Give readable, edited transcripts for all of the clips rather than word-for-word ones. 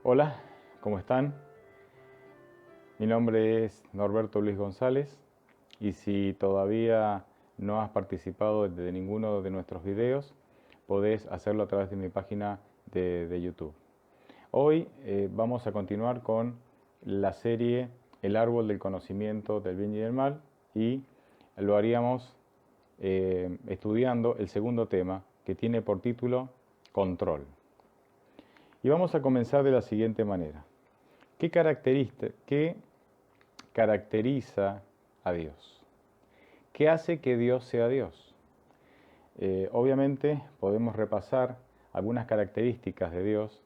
Hola, ¿cómo están? Mi nombre es Norberto Luis González y si todavía no has participado de ninguno de nuestros videos, podés hacerlo a través de mi página de YouTube. Hoy vamos a continuar con la serie El árbol del conocimiento del bien y del mal y lo haríamos estudiando el segundo tema que tiene por título Control. Y vamos a comenzar de la siguiente manera. ¿Qué caracteriza a Dios? ¿Qué hace que Dios sea Dios? Obviamente podemos repasar algunas características de Dios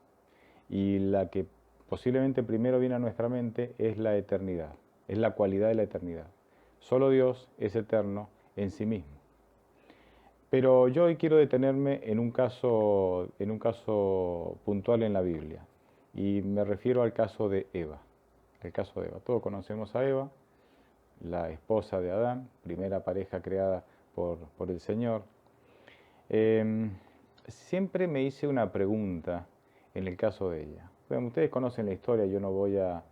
y la que posiblemente primero viene a nuestra mente es la eternidad, es la cualidad de la eternidad. Solo Dios es eterno en sí mismo. Pero yo hoy quiero detenerme en un caso puntual en la Biblia y me refiero al caso de Eva. El caso de Eva. Todos conocemos a Eva, la esposa de Adán, primera pareja creada por el Señor. Siempre me hice una pregunta en el caso de ella. Bueno, ustedes conocen la historia, yo no voy a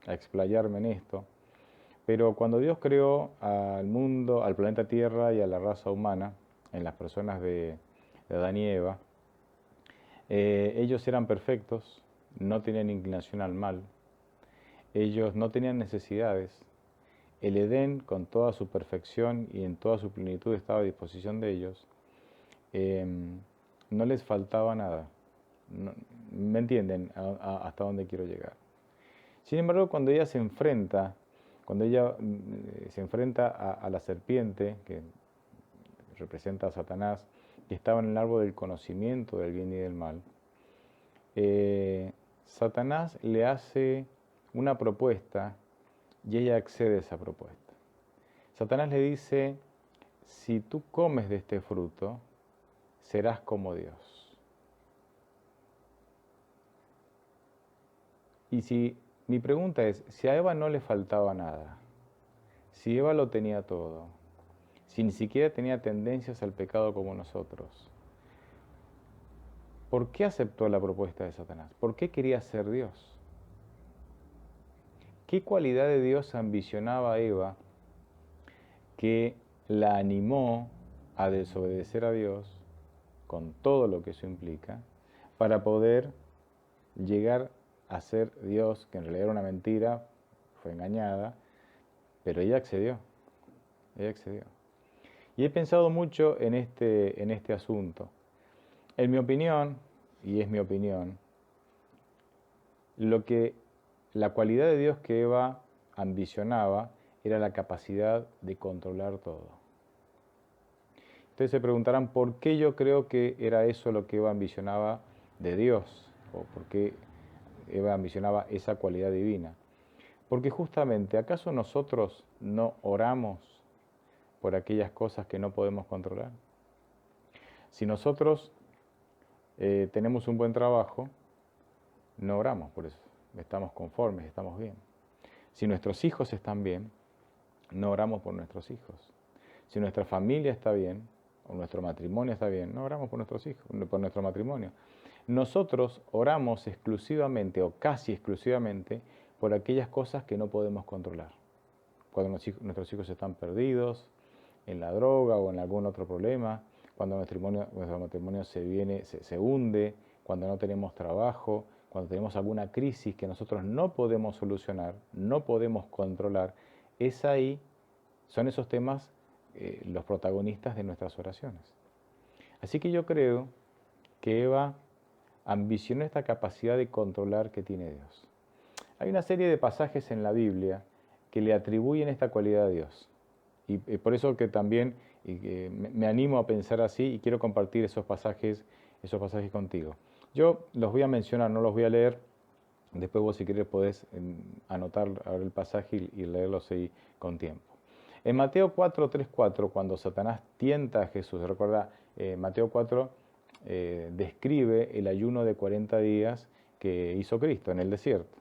explayarme en esto, pero cuando Dios creó al mundo, al planeta Tierra y a la raza humana, en las personas de Adán y Eva, ellos eran perfectos, no tenían inclinación al mal, ellos no tenían necesidades. El Edén, con toda su perfección y en toda su plenitud, estaba a disposición de ellos. No les faltaba nada. No, ¿me entienden hasta dónde quiero llegar? Sin embargo, cuando ella se enfrenta a la serpiente, que representa a Satanás, que estaba en el árbol del conocimiento del bien y del mal, Satanás le hace una propuesta y ella accede a esa propuesta. Satanás le dice, si tú comes de este fruto, serás como Dios. Y si mi pregunta es, si a Eva no le faltaba nada, si Eva lo tenía todo, si ni siquiera tenía tendencias al pecado como nosotros, ¿por qué aceptó la propuesta de Satanás? ¿Por qué quería ser Dios? ¿Qué cualidad de Dios ambicionaba a Eva que la animó a desobedecer a Dios, con todo lo que eso implica, para poder llegar a ser Dios, que en realidad era una mentira, fue engañada, pero ella accedió, ella accedió. Y he pensado mucho en este asunto. En mi opinión, y es mi opinión, la cualidad de Dios que Eva ambicionaba era la capacidad de controlar todo. Ustedes se preguntarán por qué yo creo que era eso lo que Eva ambicionaba de Dios, o por qué Eva ambicionaba esa cualidad divina. Porque justamente, ¿acaso nosotros no oramos por aquellas cosas que no podemos controlar? Si nosotros tenemos un buen trabajo, no oramos por eso, estamos conformes, estamos bien. Si nuestros hijos están bien, no oramos por nuestros hijos. Si nuestra familia está bien, o nuestro matrimonio está bien, no oramos por nuestros hijos, por nuestro matrimonio. Nosotros oramos exclusivamente o casi exclusivamente por aquellas cosas que no podemos controlar. Cuando nuestros hijos están perdidos en la droga o en algún otro problema, cuando nuestro matrimonio se hunde, cuando no tenemos trabajo, cuando tenemos alguna crisis que nosotros no podemos solucionar, no podemos controlar, son esos temas los protagonistas de nuestras oraciones. Así que yo creo que Eva ambicionó esta capacidad de controlar que tiene Dios. Hay una serie de pasajes en la Biblia que le atribuyen esta cualidad a Dios. Y por eso que también me animo a pensar así y quiero compartir esos pasajes contigo. Yo los voy a mencionar, no los voy a leer. Después vos si querés podés anotar ahora el pasaje y leerlos ahí con tiempo. En Mateo 4, 3, 4, cuando Satanás tienta a Jesús, recuerda, Mateo 4 describe el ayuno de 40 días que hizo Cristo en el desierto.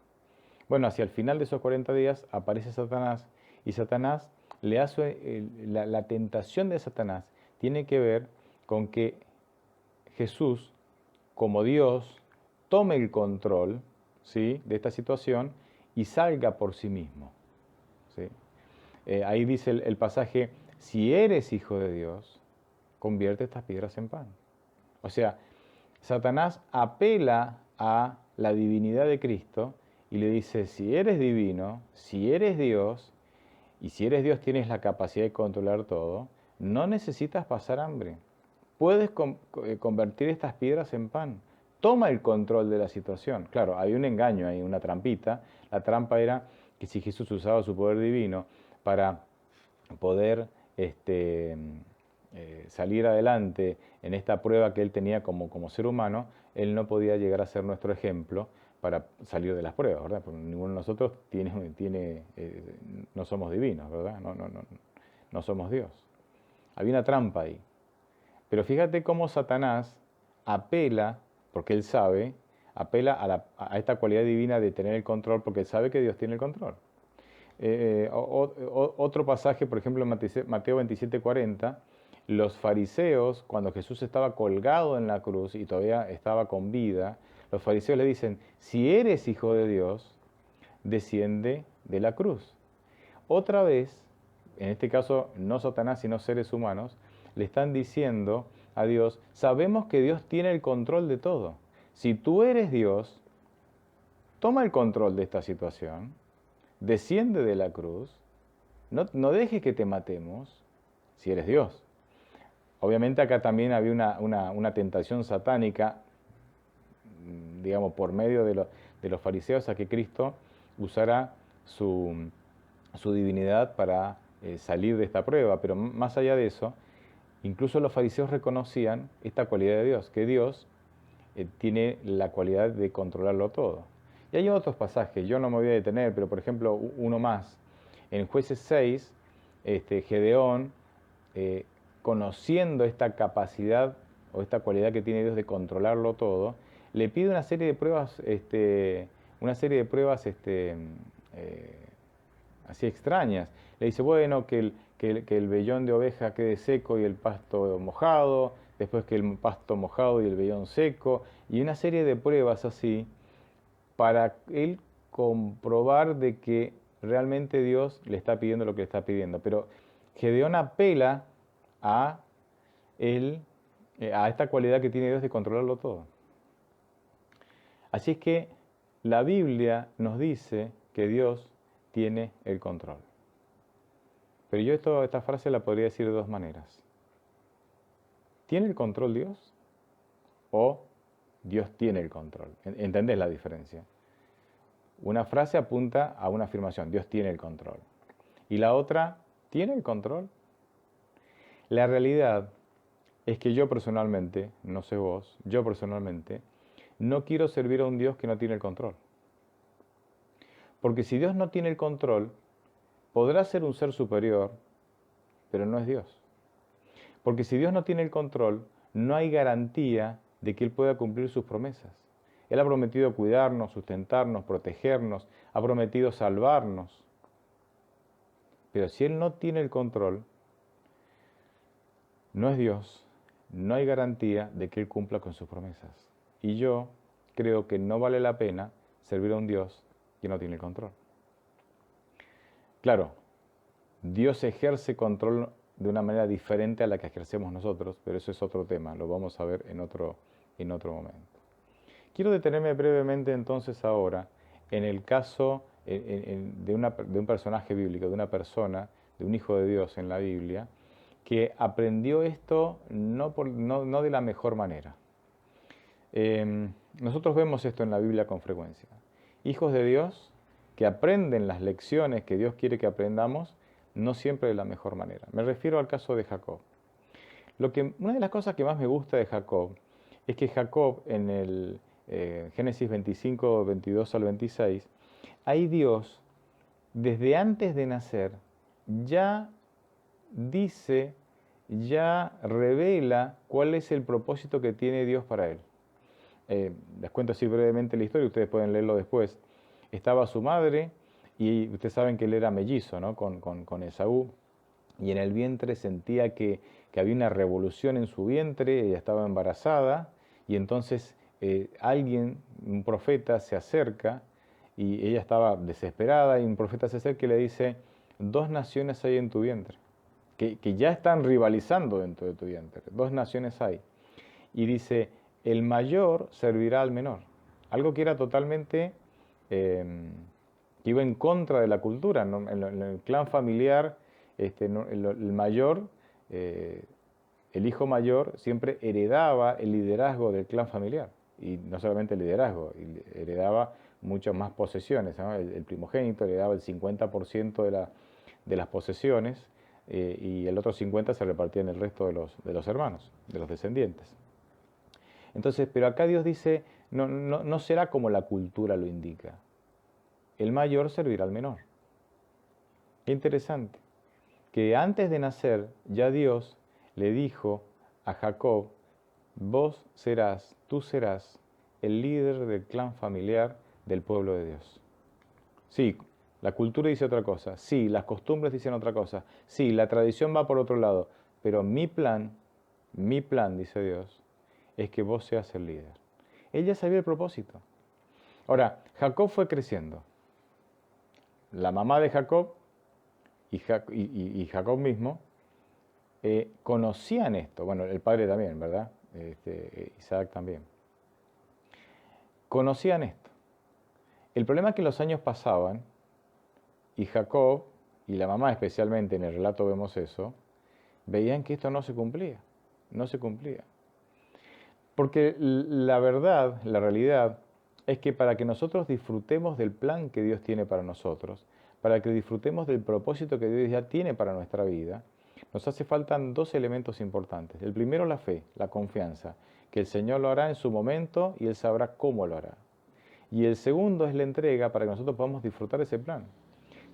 Bueno, hacia el final de esos 40 días aparece Satanás y Satanás la tentación de Satanás tiene que ver con que Jesús, como Dios, tome el control, ¿sí?, de esta situación y salga por sí mismo, ¿sí? Ahí dice el pasaje, si eres hijo de Dios, convierte estas piedras en pan. O sea, Satanás apela a la divinidad de Cristo y le dice, si eres divino, si eres Dios, y si eres Dios tienes la capacidad de controlar todo, no necesitas pasar hambre. Puedes convertir estas piedras en pan. Toma el control de la situación. Claro, hay un engaño, hay una trampita. La trampa era que si Jesús usaba su poder divino para poder salir adelante en esta prueba que él tenía como ser humano, él no podía llegar a ser nuestro ejemplo para salir de las pruebas, ¿verdad? Porque ninguno de nosotros no somos divinos, ¿verdad? No somos Dios. Había una trampa ahí. Pero fíjate cómo Satanás apela, porque él sabe, apela a esta cualidad divina de tener el control, porque él sabe que Dios tiene el control. Otro pasaje, por ejemplo, en Mateo 27:40, los fariseos, cuando Jesús estaba colgado en la cruz y todavía estaba con vida, los fariseos le dicen, si eres hijo de Dios, desciende de la cruz. Otra vez, en este caso no Satanás, sino seres humanos, le están diciendo a Dios, sabemos que Dios tiene el control de todo. Si tú eres Dios, toma el control de esta situación, desciende de la cruz, no dejes que te matemos, si eres Dios. Obviamente acá también había una tentación satánica, digamos, por medio de los fariseos, a que Cristo usara su divinidad para salir de esta prueba. Pero más allá de eso, incluso los fariseos reconocían esta cualidad de Dios, que Dios tiene la cualidad de controlarlo todo. Y hay otros pasajes, yo no me voy a detener, pero por ejemplo uno más. En Jueces 6, Gedeón, conociendo esta capacidad o esta cualidad que tiene Dios de controlarlo todo, le pide una serie de pruebas, así extrañas. Le dice, bueno, que el vellón de oveja quede seco y el pasto mojado, después que el pasto mojado y el vellón seco, y una serie de pruebas así, para él comprobar de que realmente Dios le está pidiendo lo que le está pidiendo. Pero Gedeón apela a a esta cualidad que tiene Dios de controlarlo todo. Así es que la Biblia nos dice que Dios tiene el control. Pero yo esta frase la podría decir de dos maneras. ¿Tiene el control Dios? ¿O Dios tiene el control? ¿Entendés la diferencia? Una frase apunta a una afirmación, Dios tiene el control. Y la otra, ¿tiene el control? La realidad es que yo personalmente, no sé vos, yo personalmente, no quiero servir a un Dios que no tiene el control. Porque si Dios no tiene el control, podrá ser un ser superior, pero no es Dios. Porque si Dios no tiene el control, no hay garantía de que Él pueda cumplir sus promesas. Él ha prometido cuidarnos, sustentarnos, protegernos, ha prometido salvarnos. Pero si Él no tiene el control, no es Dios, no hay garantía de que Él cumpla con sus promesas. Y yo creo que no vale la pena servir a un Dios que no tiene el control. Claro, Dios ejerce control de una manera diferente a la que ejercemos nosotros, pero eso es otro tema, lo vamos a ver en otro momento. Quiero detenerme brevemente entonces ahora en el caso de un personaje bíblico, de una persona, de un hijo de Dios en la Biblia, que aprendió esto no de la mejor manera. Nosotros vemos esto en la Biblia con frecuencia. Hijos de Dios que aprenden las lecciones que Dios quiere que aprendamos, no siempre de la mejor manera. Me refiero al caso de Jacob. Una de las cosas que más me gusta de Jacob es que Jacob en el Génesis 25, 22 al 26, ahí Dios, desde antes de nacer, ya dice, ya revela cuál es el propósito que tiene Dios para él. Les cuento así brevemente la historia, ustedes pueden leerlo después. Estaba su madre y ustedes saben que él era mellizo, ¿no?, con Esaú. y en el vientre sentía que había una revolución en su vientre, ella estaba embarazada, y entonces alguien, un profeta, se acerca, y ella estaba desesperada, y un profeta se acerca y le dice, dos naciones hay en tu vientre, que ya están rivalizando dentro de tu vientre, dos naciones hay. Y dice, el mayor servirá al menor, algo que era totalmente, que iba en contra de la cultura, ¿no? En el clan familiar, el mayor, el hijo mayor siempre heredaba el liderazgo del clan familiar. Y no solamente el liderazgo, heredaba muchas más posesiones, ¿no? El primogénito heredaba el 50% de las posesiones, y el otro 50% se repartía en el resto de los hermanos, de los descendientes. Entonces, pero acá Dios dice, no será como la cultura lo indica. El mayor servirá al menor. Qué interesante, que antes de nacer ya Dios le dijo a Jacob, tú serás el líder del clan familiar del pueblo de Dios. Sí, la cultura dice otra cosa, sí, las costumbres dicen otra cosa, sí, la tradición va por otro lado, pero mi plan, dice Dios, es que vos seas el líder. Él ya sabía el propósito. Ahora, Jacob fue creciendo. La mamá de Jacob y Jacob mismo conocían esto. Bueno, el padre también, ¿verdad? Isaac también. Conocían esto. El problema es que los años pasaban y Jacob, y la mamá especialmente, en el relato vemos eso, veían que esto no se cumplía. No se cumplía. Porque la verdad, la realidad, es que para que nosotros disfrutemos del plan que Dios tiene para nosotros, para que disfrutemos del propósito que Dios ya tiene para nuestra vida, nos hace falta dos elementos importantes. El primero, la fe, la confianza, que el Señor lo hará en su momento y Él sabrá cómo lo hará. Y el segundo es la entrega para que nosotros podamos disfrutar ese plan.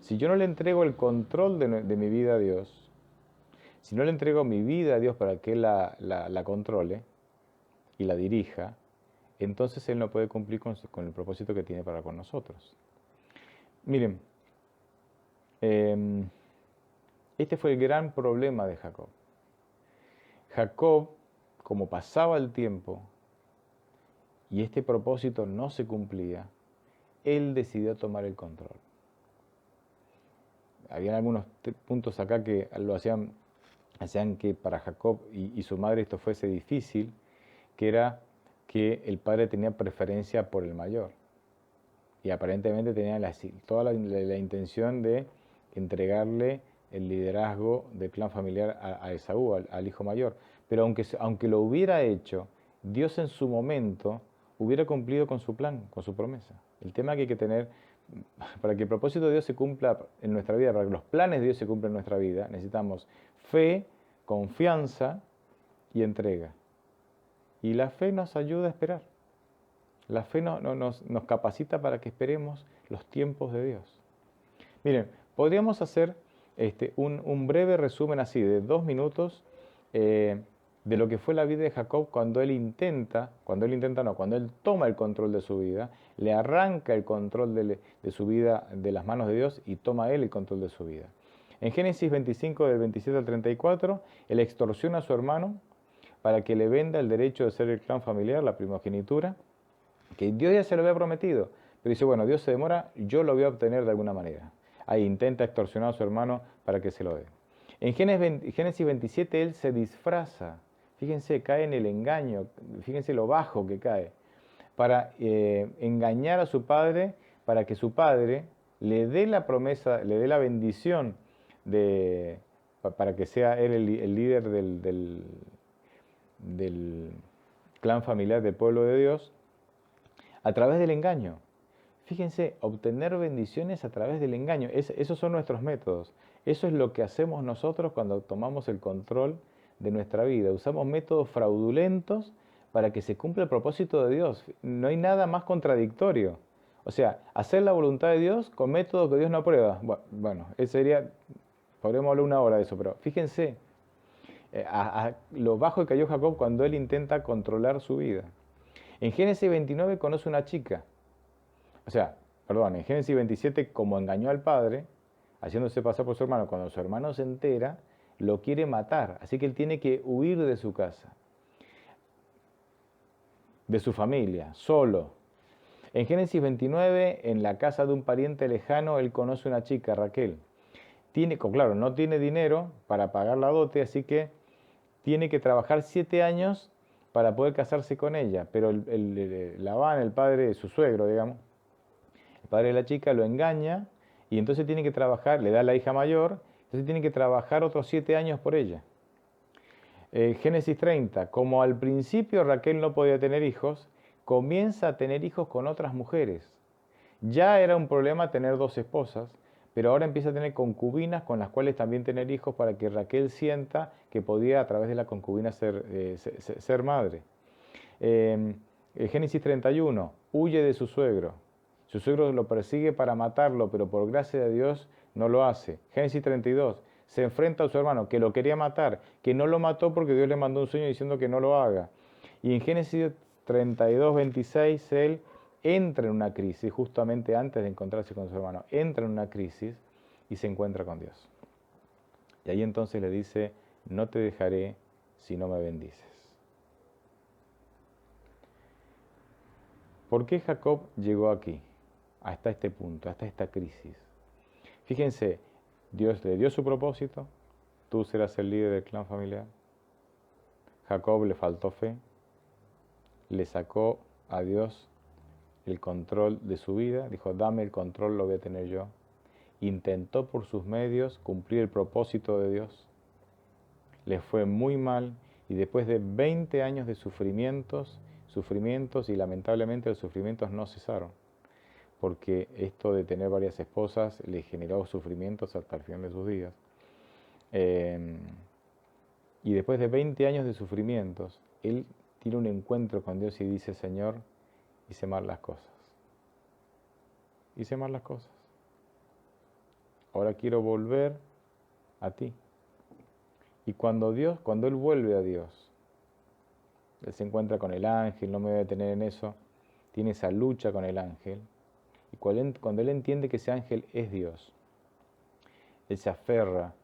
Si yo no le entrego el control de mi vida a Dios, si no le entrego mi vida a Dios para que Él la controle y la dirija, entonces Él no puede cumplir con el propósito que tiene para con nosotros. Miren, este fue el gran problema de Jacob. Jacob, como pasaba el tiempo y este propósito no se cumplía, él decidió tomar el control. Habían algunos puntos acá que lo hacían que para Jacob y su madre esto fuese difícil, que era que el padre tenía preferencia por el mayor. Y aparentemente tenía toda la intención de entregarle el liderazgo del clan familiar a Esaú, al hijo mayor. Pero aunque lo hubiera hecho, Dios en su momento hubiera cumplido con su plan, con su promesa. El tema que hay que tener, para que el propósito de Dios se cumpla en nuestra vida, para que los planes de Dios se cumplan en nuestra vida, necesitamos fe, confianza y entrega. Y la fe nos ayuda a esperar. La fe nos capacita para que esperemos los tiempos de Dios. Miren, podríamos hacer un breve resumen así de 2 minutos de lo que fue la vida de Jacob cuando él toma el control de su vida, le arranca el control de su vida de las manos de Dios y toma él el control de su vida. En Génesis 25, del 27 al 34, él extorsiona a su hermano para que le venda el derecho de ser el clan familiar, la primogenitura, que Dios ya se lo había prometido. Pero dice, bueno, Dios se demora, yo lo voy a obtener de alguna manera. Ahí intenta extorsionar a su hermano para que se lo dé. En Génesis 27 él se disfraza. Fíjense, cae en el engaño. Fíjense lo bajo que cae. Para engañar a su padre, para que su padre le dé la promesa, le dé la bendición para que sea él el líder del clan familiar del pueblo de Dios, a través del engaño. Fíjense, obtener bendiciones a través del engaño. Esos son nuestros métodos. Eso es lo que hacemos nosotros cuando tomamos el control de nuestra vida. Usamos métodos fraudulentos para que se cumpla el propósito de Dios. No hay nada más contradictorio. O sea, hacer la voluntad de Dios con métodos que Dios no aprueba. Bueno, podríamos hablar 1 hora de eso, pero fíjense a lo bajo que cayó Jacob cuando él intenta controlar su vida. En Génesis 29 conoce una chica. En Génesis 27, como engañó al padre, haciéndose pasar por su hermano, cuando su hermano se entera, lo quiere matar, así que él tiene que huir de su casa, de su familia, solo. En Génesis 29, en la casa de un pariente lejano, él conoce una chica, Raquel. Claro, no tiene dinero para pagar la dote, así que tiene que trabajar 7 años para poder casarse con ella. Pero Labán, el padre de su suegro, digamos, el padre de la chica lo engaña y entonces tiene que trabajar, le da a la hija mayor, entonces tiene que trabajar otros 7 años por ella. Génesis 30, como al principio Raquel no podía tener hijos, comienza a tener hijos con otras mujeres. Ya era un problema tener 2 esposas, pero ahora empieza a tener concubinas con las cuales también tener hijos para que Raquel sienta que podía a través de la concubina ser madre. Génesis 31, huye de su suegro. Su suegro lo persigue para matarlo, pero por gracia de Dios no lo hace. Génesis 32, se enfrenta a su hermano que lo quería matar, que no lo mató porque Dios le mandó un sueño diciendo que no lo haga. Y en Génesis 32, 26, él entra en una crisis, justamente antes de encontrarse con su hermano, entra en una crisis y se encuentra con Dios. Y ahí entonces le dice, no te dejaré si no me bendices. ¿Por qué Jacob llegó aquí, hasta este punto, hasta esta crisis? Fíjense, Dios le dio su propósito, tú serás el líder del clan familiar. Jacob le faltó fe, le sacó a Dios el control de su vida, dijo, dame el control, lo voy a tener yo. Intentó por sus medios cumplir el propósito de Dios, le fue muy mal y después de 20 años de sufrimientos y lamentablemente los sufrimientos no cesaron, porque esto de tener varias esposas le generó sufrimientos hasta el final de sus días. Y después de 20 años de sufrimientos, él tiene un encuentro con Dios y dice, Señor, hice mal las cosas. Hice mal las cosas. Ahora quiero volver a ti. Y cuando él vuelve a Dios, él se encuentra con el ángel, no me voy a detener en eso, tiene esa lucha con el ángel. Y cuando él entiende que ese ángel es Dios, él se aferra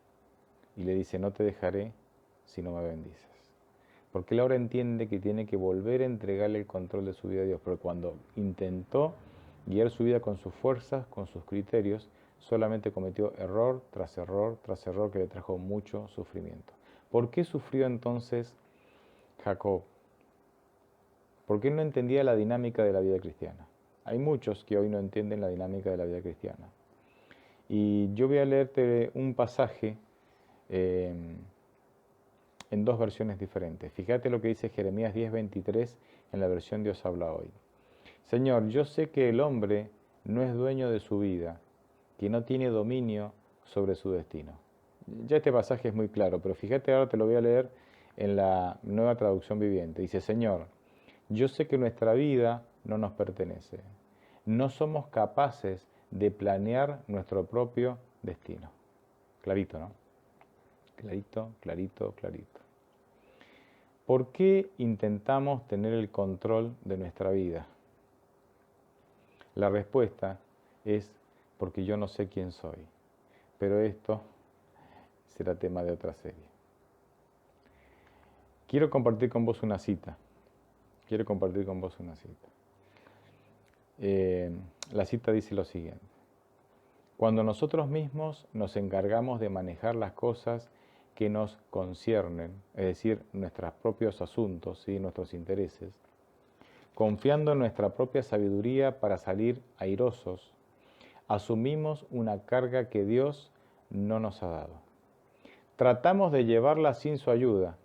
y le dice, no te dejaré si no me bendices. Porque él ahora entiende que tiene que volver a entregarle el control de su vida a Dios. Pero cuando intentó guiar su vida con sus fuerzas, con sus criterios, solamente cometió error tras error tras error que le trajo mucho sufrimiento. ¿Por qué sufrió entonces Jacob? Porque él no entendía la dinámica de la vida cristiana. Hay muchos que hoy no entienden la dinámica de la vida cristiana. Y yo voy a leerte un pasaje en 2 versiones diferentes. Fíjate lo que dice Jeremías 10:23 en la versión Dios habla hoy. Señor, yo sé que el hombre no es dueño de su vida, que no tiene dominio sobre su destino. Ya este pasaje es muy claro, pero fíjate, ahora te lo voy a leer en la Nueva Traducción Viviente. Dice, Señor, yo sé que nuestra vida no nos pertenece. No somos capaces de planear nuestro propio destino. Clarito, ¿no? Clarito, clarito, clarito. ¿Por qué intentamos tener el control de nuestra vida? La respuesta es porque yo no sé quién soy. Pero esto será tema de otra serie. Quiero compartir con vos una cita. La cita dice lo siguiente. Cuando nosotros mismos nos encargamos de manejar las cosas que nos conciernen, es decir, nuestros propios asuntos y nuestros intereses, confiando en nuestra propia sabiduría para salir airosos, asumimos una carga que Dios no nos ha dado. Tratamos de llevarla sin su ayuda.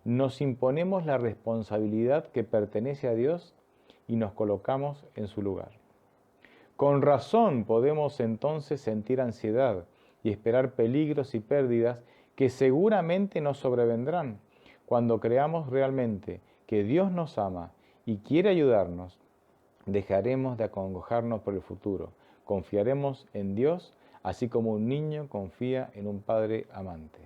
Nos imponemos la responsabilidad que pertenece a Dios y nos colocamos en su lugar. Con razón podemos entonces sentir ansiedad y esperar peligros y pérdidas que seguramente nos sobrevendrán cuando creamos realmente que Dios nos ama y quiere ayudarnos. Dejaremos de acongojarnos por el futuro, confiaremos en Dios así como un niño confía en un padre amante.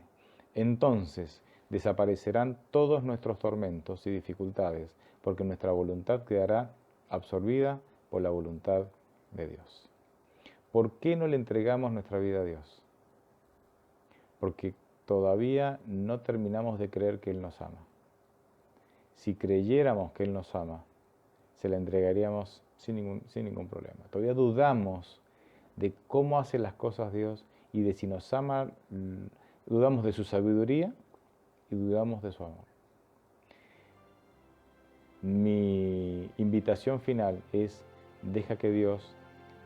Entonces desaparecerán todos nuestros tormentos y dificultades, porque nuestra voluntad quedará absorbida por la voluntad de Dios. ¿Por qué no le entregamos nuestra vida a Dios? Porque todavía no terminamos de creer que Él nos ama. Si creyéramos que Él nos ama, se la entregaríamos sin ningún problema. Todavía dudamos de cómo hace las cosas Dios y de si nos ama, dudamos de su sabiduría y dudamos de su amor. Mi invitación final es: deja que Dios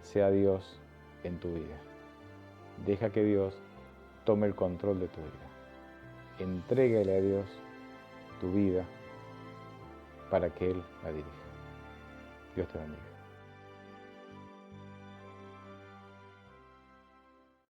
sea Dios en tu vida. Deja que Dios tome el control de tu vida. Entrégale a Dios tu vida para que Él la dirija. Dios te bendiga.